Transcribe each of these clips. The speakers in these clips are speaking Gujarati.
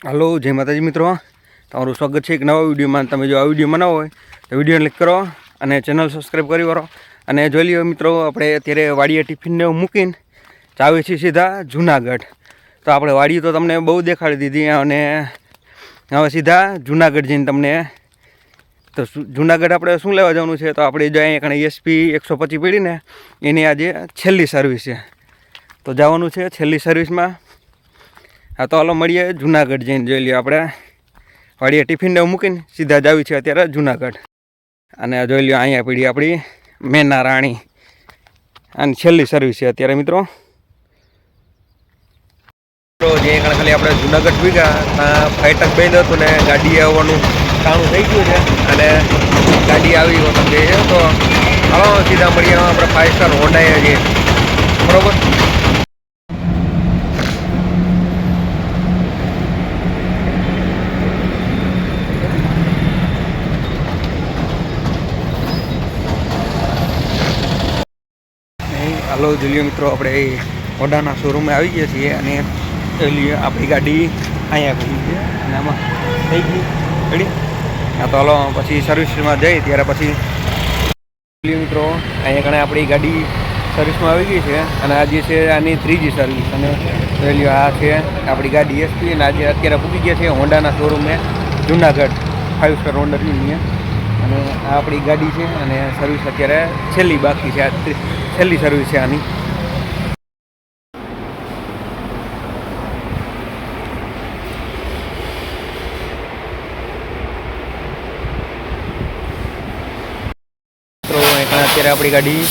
હલો, જય માતાજી મિત્રો. તમારું સ્વાગત છે એક નવા વિડીયોમાં. તમે જો આ વિડીયો બનાવો હોય તો વિડીયોને ક્લિક કરો અને ચેનલ સબસ્ક્રાઈબ કરી કરો. અને જોઈ લ્યો મિત્રો, આપણે અત્યારે વાડીએ ટિફિનને મૂકીને ચાવી છીએ સીધા જુનાગઢ. તો આપણે વાડી તો તમને બહુ દેખાડી દીધી અને હવે સીધા જુનાગઢ જઈને તમને તો જુનાગઢ આપણે શું લેવા જવાનું છે, તો આપણે જો અહીંયા એસપી 125 પડીને એની આજે છેલ્લી સર્વિસ છે. તો જવાનું છે છેલ્લી સર્વિસમાં. હા, તો હાલો મળીએ જુનાગઢ જઈને. જોઈ લઈએ આપણે વાડીએ ટિફિનને મૂકીને સીધા જ આવી છે અત્યારે જુનાગઢ. અને જોઈ લ્યો અહીંયા પડી આપણી મેના રાણી. આની છેલ્લી સર્વિસ છે અત્યારે મિત્રો. જે ખાલી આપણે જુનાગઢ ભીગા ત્યાં ફાઈટક બંધ હતું ને ગાડી આવવાનું કાણું થઈ ગયું છે અને ગાડી આવી તમને છે. તો હાલો સીધા મળીએ આપણે 5 સ્ટાર હોન્ડા છીએ, બરોબર. હાલો જોઈ મિત્રો, આપણે હોન્ડાના શોરૂમે આવી ગયા છીએ અને આપણી ગાડી અહીંયા પડી છે અને આમાં થઈ ગઈ રેડી. હા, તો હાલો પછી સર્વિસમાં જઈ ત્યારે પછી મિત્રો અહીંયા કણે આપણી ગાડી સર્વિસમાં આવી ગઈ છે અને આજે છે આની 3જી સર્વિસ. અને જોઈ લ્યો આ છે આપણી ગાડી એસપી અને આજે અત્યારે પૂકી ગયા છે હોન્ડાના શોરૂમે જુનાગઢ 5 સ્ટાર હોન્ડાની. અને આ આપણી ગાડી છે અને સર્વિસ અત્યારે છેલ્લી બાકી છે. આ છેલ્લી સર્વિસ છે આની. અત્યારે આપણી ગાડી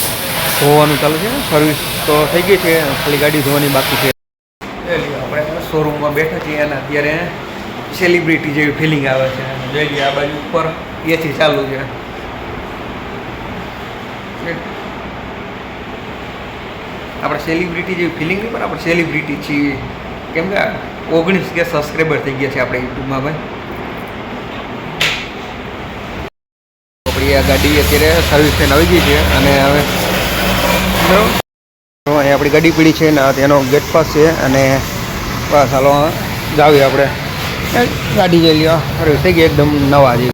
ધોવાનું ચાલુ છે. સર્વિસ તો થઈ ગઈ છે, ખાલી ગાડી ધોવાની બાકી છે. આપણે શોરૂમમાં બેઠા છીએ અને અત્યારે સેલિબ્રિટી જેવી ફિલિંગ આવે છે. જોઈ લઈએ આ બાજુ ઉપર એથી ચાલુ છે. આપણે સેલિબ્રિટી જેવી ફિલિંગ નહીં, પણ આપણે સેલિબ્રિટી છીએ કેમ કે 19 કે સબસ્ક્રાઈબર થઈ ગયા છે આપણે યુટ્યુબમાં ભાઈ. આપણી આ ગાડી અત્યારે સર્વિસ થઈને આવી ગઈ છે અને હવે અહીંયા આપણી ગાડી પડી છે ને તેનો ગેટ પાસ છે અને બસ હાલો જાવીએ આપણે ગાડી જઈ લ્યો. સર્વિસ થઈ ગઈ એકદમ નવા જેવી.